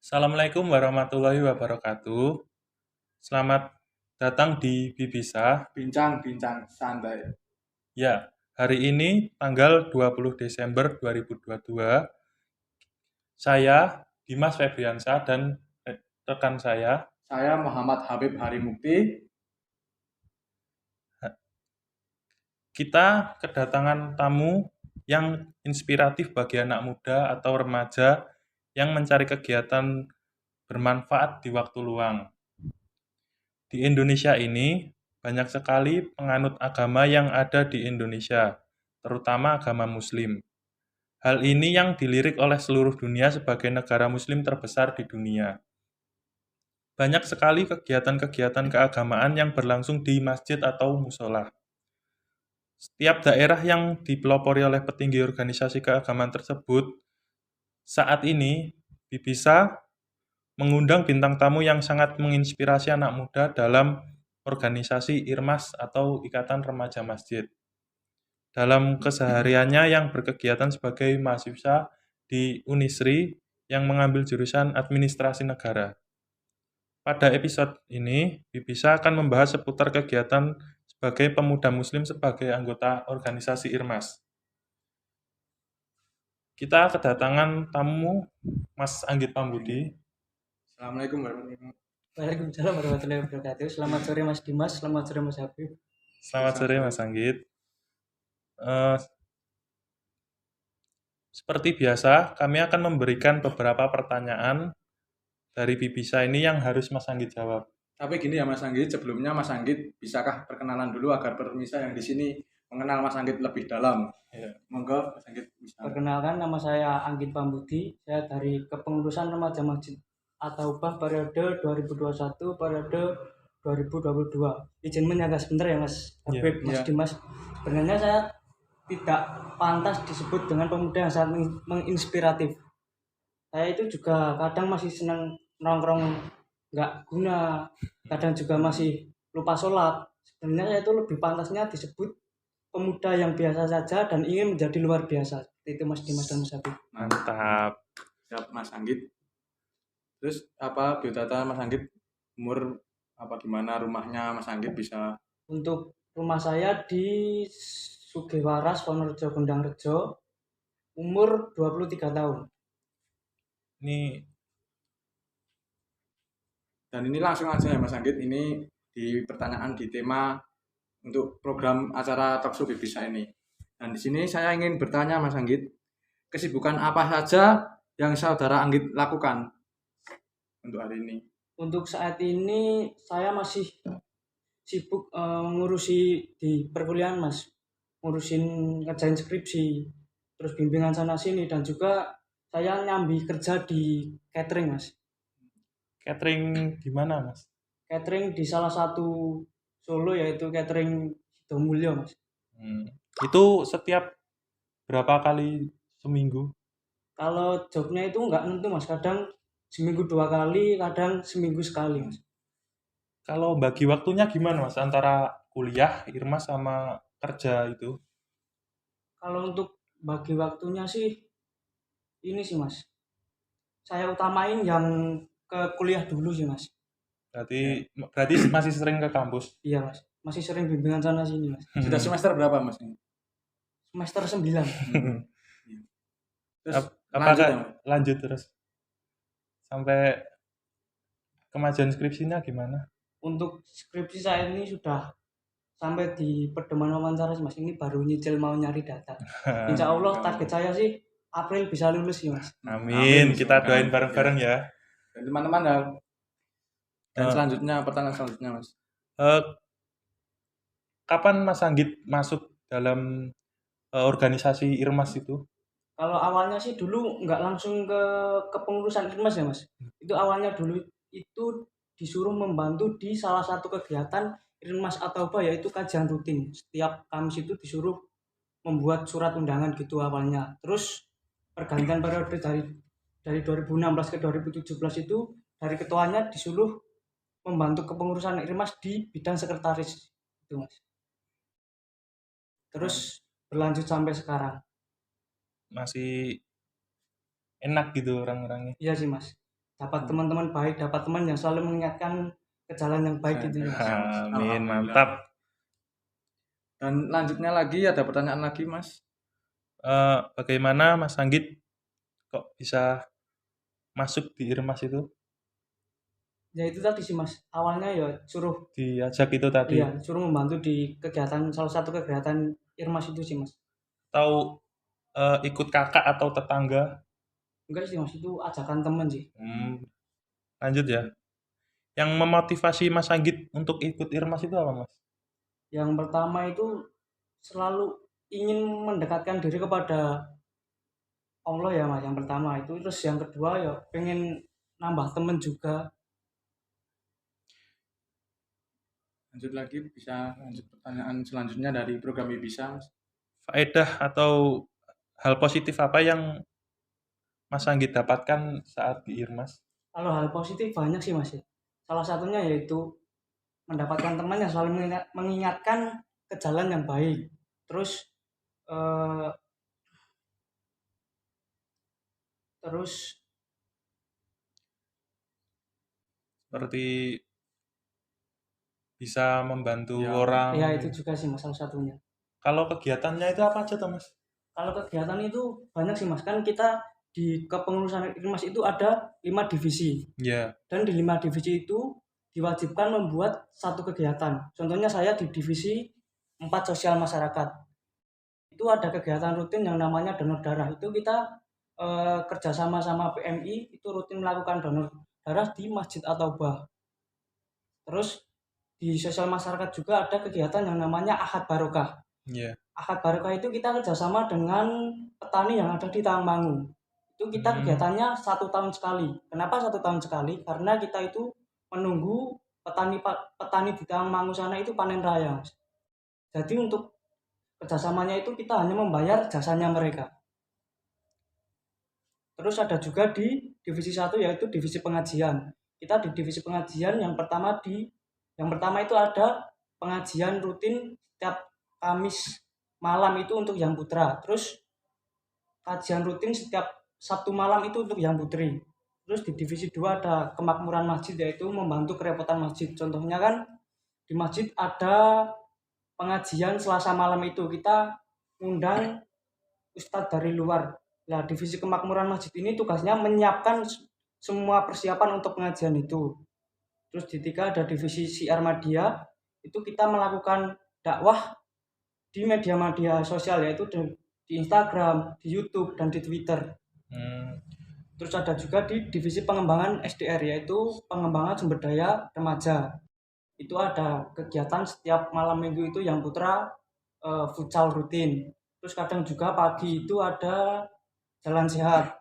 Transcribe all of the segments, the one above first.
Assalamualaikum warahmatullahi wabarakatuh. Selamat datang di Bibisa. Bincang-bincang santai. Ya, hari ini tanggal 20 Desember 2022, saya Dimas Febriansyah dan rekan saya Saya Muhammad Habib Harimukti. kita kedatangan tamu yang inspiratif bagi anak muda atau remaja yang mencari kegiatan bermanfaat di waktu luang. Di Indonesia ini, banyak sekali penganut agama yang ada di Indonesia, terutama agama Muslim. Hal ini yang dilirik oleh seluruh dunia sebagai negara Muslim terbesar di dunia. Banyak sekali kegiatan-kegiatan keagamaan yang berlangsung di masjid atau musola. Setiap daerah yang dipelopori oleh petinggi organisasi keagamaan tersebut, saat ini bisa mengundang bintang tamu yang sangat menginspirasi anak muda dalam organisasi IRMAS atau Ikatan Remaja Masjid. Dalam kesehariannya yang berkegiatan sebagai mahasiswa di Unisri yang mengambil jurusan Administrasi Negara. Pada episode ini, Bibisa akan membahas seputar kegiatan sebagai pemuda muslim sebagai anggota organisasi IRMAS. Kita kedatangan tamu Mas Anggit Pambudi. Assalamualaikum warahmatullahi wabarakatuh. Waalaikumsalam warahmatullahi wabarakatuh. Selamat sore Mas Dimas, selamat sore Mas Habib. Selamat sore Mas Anggit. Seperti biasa, kami akan memberikan beberapa pertanyaan dari Bibisa ini yang harus Mas Anggit jawab. Tapi gini ya Mas Anggit, sebelumnya Mas Anggit bisakah perkenalan dulu agar pemirsa yang di sini mengenal Mas Anggit lebih dalam? Ya. Monggo Mas Anggit bisa. Perkenalkan, nama saya Anggit Pambudi. Saya dari Kepengurusan Remaja Masjid At-Taubah periode 2021 periode 2022. Izin menyangga sebentar ya Mas Habib, Mas Iya. Dimas. Sebenarnya saya tidak pantas disebut dengan pemuda yang sangat menginspiratif. Saya itu juga kadang masih senang nongkrong nggak guna, kadang juga masih lupa sholat. Sebenarnya saya itu lebih pantasnya disebut pemuda yang biasa saja dan ingin menjadi luar biasa. Itu Mas Dimas dan Mas Habib. Mantap. Siap Mas Anggit. Terus apa biodata Mas Anggit, umur apa gimana, rumahnya Mas Anggit bisa? Untuk rumah saya di Sugiwaras, Wonorejo, Gondang Rejo, umur 23 tahun. Ini Dan ini langsung aja ya Mas Anggit, ini di pertanyaan di tema untuk program acara Talkshow Bibisa ini. Dan di sini saya ingin bertanya Mas Anggit, kesibukan apa saja yang saudara Anggit lakukan untuk hari ini? Untuk saat ini saya masih sibuk ngurusi di perkuliahan Mas, ngurusin ngerjain skripsi, terus bimbingan sana sini, dan juga saya nyambi kerja di catering Mas. catering gimana Mas? Catering di salah satu Solo, yaitu catering Sidomulyo Mas. Itu setiap berapa kali seminggu? Kalau jobnya itu nggak nentu Mas, kadang seminggu 2 kali, kadang seminggu sekali Mas. Kalau bagi waktunya gimana Mas antara kuliah, IRMAS sama kerja itu? Kalau untuk bagi waktunya sih ini sih Mas, saya utamain yang ke kuliah dulu sih Mas. Berarti masih sering ke kampus. Iya Mas, masih sering bimbingan sana sini Mas. Sudah semester berapa Mas? Semester 9. Terus Apakah lanjut ya, Mas? lanjut terus sampai kemajuan skripsinya gimana? Untuk skripsi saya ini sudah sampai di pedoman wawancara sih Mas. Ini baru nyicil mau nyari data. Insya Allah target saya sih April bisa lulus sih Mas. Amin, kita semoga. doain bareng-bareng ya. Dan teman-teman ya. Dan Eh. selanjutnya, pertanyaan selanjutnya Mas. Eh, Kapan Mas Anggit masuk dalam organisasi IRMAS itu? Kalau awalnya sih dulu nggak langsung ke kepengurusan IRMAS ya Mas. Itu awalnya dulu itu disuruh membantu di salah satu kegiatan IRMAS At-Taubah, yaitu kajian rutin. Setiap Kamis itu disuruh membuat surat undangan gitu awalnya. Terus pergantian periode dari 2016 ke 2017 itu dari ketuanya disuruh membantu kepengurusan IRMAS di bidang sekretaris itu Mas. Terus berlanjut sampai sekarang. Masih enak gitu orang-orangnya. Iya sih Mas. dapat teman-teman baik, dapat teman yang selalu mengingatkan ke jalan yang baik gitu ya Mas. Amin, Alhamdulillah. mantap. Dan lanjutnya lagi ada pertanyaan lagi Mas. Bagaimana Mas Anggit kok bisa masuk di IRMAS itu? Ya itu tadi sih Mas, awalnya ya suruh Diajak itu tadi. suruh membantu di kegiatan salah satu kegiatan IRMAS itu sih Mas. Atau ikut kakak atau tetangga? Enggak sih Mas, itu ajakan temen sih. Lanjut ya. Yang memotivasi Mas Anggit untuk ikut IRMAS itu apa Mas? Yang pertama itu selalu ingin mendekatkan diri kepada Allah ya Mas, yang pertama itu. Terus yang kedua ya pengen nambah temen juga. Lanjut lagi, bisa lanjut pertanyaan selanjutnya dari program Bisa Mas. Faedah atau hal positif apa yang Mas Anggit dapatkan saat di IRMAS? Kalau hal positif banyak sih Mas ya. Salah satunya yaitu mendapatkan teman yang selalu mengingatkan ke jalan yang baik. Terus eh, terus Seperti bisa membantu Ya, orang. ya itu juga sih Mas salah satunya. Kalau kegiatannya itu apa aja tuh Mas? Kalau kegiatan itu banyak sih Mas, kan kita di kepengurusan IRMAS itu ada 5 divisi. Ya, Dan di 5 divisi itu diwajibkan membuat satu kegiatan. Contohnya saya di divisi 4 sosial masyarakat. Itu ada kegiatan rutin yang namanya donor darah. Itu kita kerjasama sama PMI itu rutin melakukan donor darah di Masjid At-Taubah. Terus di sosial masyarakat juga ada kegiatan yang namanya Ahad Barokah. ya. Ahad Barokah itu kita kerjasama dengan petani yang ada di Tawangmangu. Itu kita kegiatannya 1 tahun sekali. Kenapa 1 tahun sekali? Karena kita itu menunggu petani di Tawangmangu sana itu panen raya. Jadi untuk kerjasamanya itu kita hanya membayar jasanya mereka. Terus ada juga di divisi 1 yaitu divisi pengajian. Kita di divisi pengajian yang pertama itu ada pengajian rutin setiap Kamis malam itu untuk yang putra. Terus kajian rutin setiap Sabtu malam itu untuk yang putri. Terus di divisi 2 ada kemakmuran masjid yaitu membantu kerepotan masjid. Contohnya kan di masjid ada pengajian Selasa malam itu kita undang ustadz dari luar. Nah, divisi kemakmuran masjid ini tugasnya menyiapkan semua persiapan untuk pengajian itu. Terus di 3 ada divisi Syiar Media, itu kita melakukan dakwah di media-media sosial yaitu di Instagram, di YouTube, dan di Twitter. Terus ada juga di divisi pengembangan SDR yaitu pengembangan sumber daya remaja. Itu ada kegiatan setiap malam minggu itu yang putra futsal rutin. Terus kadang juga pagi itu ada jalan sehat.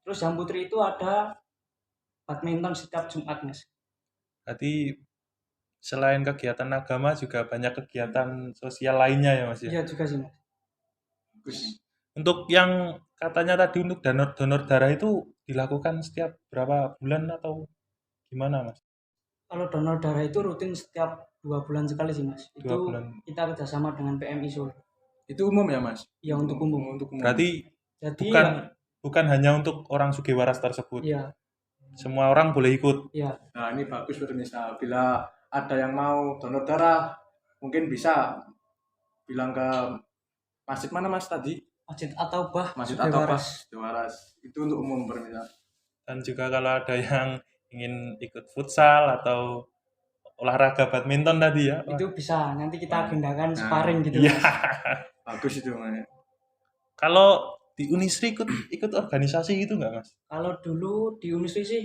Terus yang putri itu ada badminton setiap Jumat Mas. Berarti selain kegiatan agama juga banyak kegiatan sosial lainnya ya Mas ya? Iya juga sih Mas. Bagus. Untuk yang katanya tadi untuk donor darah itu dilakukan setiap berapa bulan atau gimana Mas? Kalau donor darah itu rutin setiap 2 bulan sekali sih Mas. 2 Itu bulan. kita kerjasama dengan PMI Solo. Itu umum ya Mas? Iya untuk umum. Berarti Jadi bukan hanya untuk orang Sugiwaras tersebut. Iya. Semua orang boleh ikut. Iya. Nah ini bagus pemirsa. Bila ada yang mau donor darah, mungkin bisa bilang ke masjid mana Mas tadi? Masjid At-Taubah. Masjid At-Taubah Sugiwaras. Itu untuk umum pemirsa. Dan juga kalau ada yang ingin ikut futsal atau olahraga badminton tadi ya. Itu bisa. Nanti kita agendakan sparring gitu. Iya. Bagus itu Mas. Kalau di Unisri ikut organisasi gitu nggak Mas? Kalau dulu di Unisri sih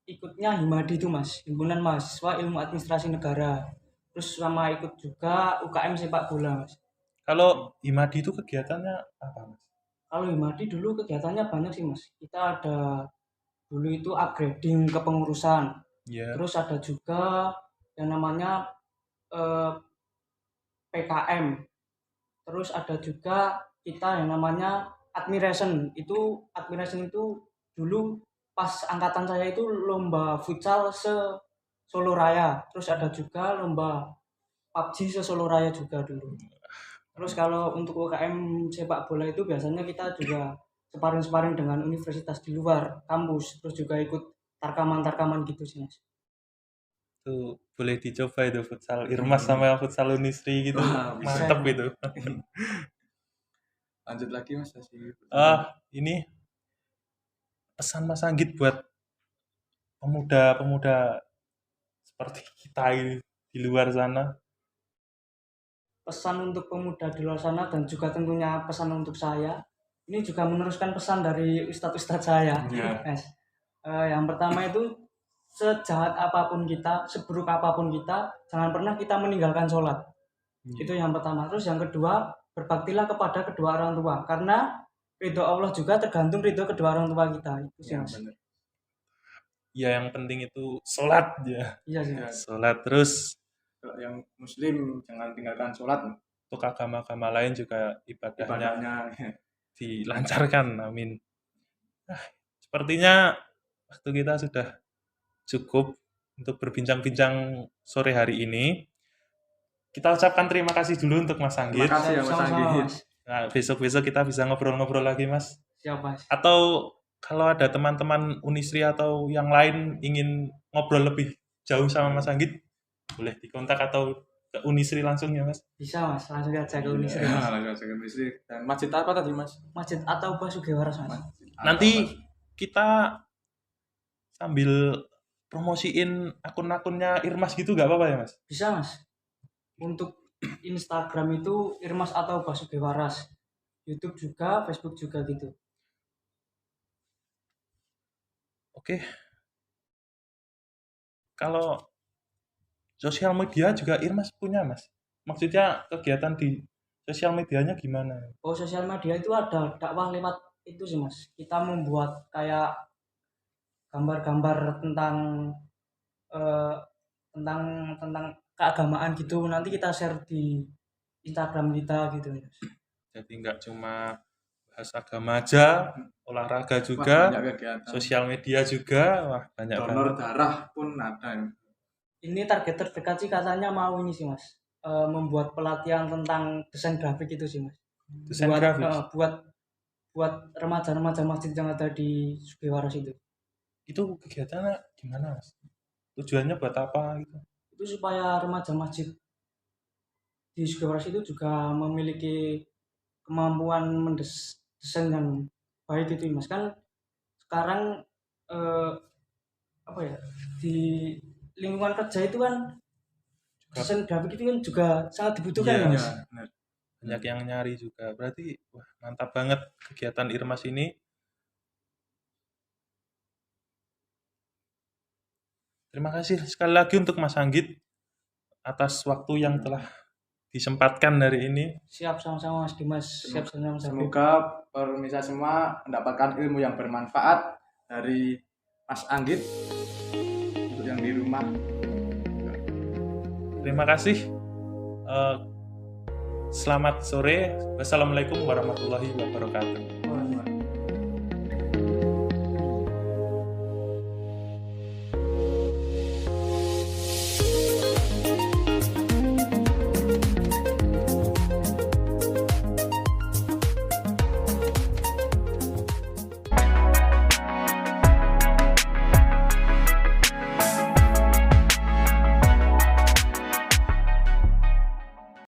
ikutnya Himadi itu Mas, Himpunan Mahasiswa Ilmu Administrasi Negara. Terus sama ikut juga UKM sepak bola Mas. Kalau Himadi itu kegiatannya apa Mas? Kalau Himadi dulu kegiatannya banyak sih Mas. Kita ada dulu itu upgrading kepengurusan. Ya. Terus ada juga yang namanya PKM. Terus ada juga kita yang namanya admiration itu dulu pas angkatan saya itu lomba futsal se Solo Raya. Terus ada juga lomba PUBG se Solo Raya juga dulu. Terus kalau untuk UKM sepak bola itu biasanya kita juga sparring dengan universitas di luar kampus. Terus juga ikut tarkaman gitu sih Mas. Itu boleh dicoba itu futsal Irmas sama futsal Unisri gitu. Wah, bisa. Mantep itu. Lanjut lagi Mas kasih. Ini pesan Mas Anggit buat pemuda-pemuda seperti kita ini di luar sana. Pesan untuk pemuda di luar sana dan juga tentunya pesan untuk saya. Ini juga meneruskan pesan dari ustadz-ustadz saya. Iya. Mas. Yang pertama itu sejahat apapun kita, seburuk apapun kita, jangan pernah kita meninggalkan sholat. Itu yang pertama. Terus yang kedua, berbaktilah kepada kedua orang tua. Karena ridho Allah juga tergantung ridho kedua orang tua kita. Itu sih Iya, Mas. benar. Ya yang penting itu sholat ya. Iya sih. Ya, Sholat terus kalau yang muslim jangan tinggalkan sholat, untuk agama-agama lain juga ibadahnya ibadahnya. dilancarkan. Amin. Sepertinya waktu kita sudah cukup untuk berbincang-bincang sore hari ini. Kita ucapkan terima kasih dulu untuk Mas Anggit. Terima kasih ya Mas Sama-sama, Anggit. Mas. Nah, besok-besok kita bisa ngobrol-ngobrol lagi, Mas. Siap Mas. Atau kalau ada teman-teman Unisri atau yang lain ingin ngobrol lebih jauh sama Mas Anggit, boleh dikontak atau ke Unisri langsung ya, Mas. Bisa Mas, langsung aja ke Unisri. Ya, Mas. langsung ke Unisri. Dan masjid apa tadi Mas? Masjid atau Basugewaras Mas. Nanti kita sambil promosiin akun-akunnya Irmas gitu nggak apa-apa ya, Mas? Bisa Mas. Untuk Instagram itu Irmas atau Basugewaras. YouTube juga, Facebook juga gitu. Oke. Kalau sosial media juga Irmas punya, Mas. Maksudnya kegiatan di sosial medianya gimana? Oh, sosial media itu ada dakwah lewat itu sih Mas. Kita membuat kayak gambar-gambar tentang eh, tentang keagamaan gitu. Nanti kita share di Instagram kita gitu Mas. Jadi nggak cuma bahas agama aja, olahraga juga, banyak kegiatan. sosial media juga, wah banyak Donor banget. darah pun ada. Ini target terdekat sih katanya mau ini sih Mas. Membuat pelatihan tentang desain grafik itu sih Mas. Desain grafis. Buat remaja-remaja masjid yang ada di Sugiwaras itu. Itu kegiatannya gimana, Mas? Tujuannya buat apa gitu? Itu supaya remaja masjid di Sugiwaras itu juga memiliki kemampuan mendesain yang baik gitu Mas. Kan sekarang apa ya, di lingkungan kerja itu kan desain grafik itu kan juga sangat dibutuhkan Iya, Mas. benar. Banyak yang nyari juga. Berarti wah mantap banget kegiatan Irmas ini. Terima kasih sekali lagi untuk Mas Anggit atas waktu yang telah disempatkan hari ini. Siap sama-sama Mas Dimas. Siap sama-sama Mas Habib. Semoga pemirsa semua mendapatkan ilmu yang bermanfaat dari Mas Anggit untuk yang di rumah. Terima kasih. Selamat sore. Wassalamualaikum warahmatullahi wabarakatuh.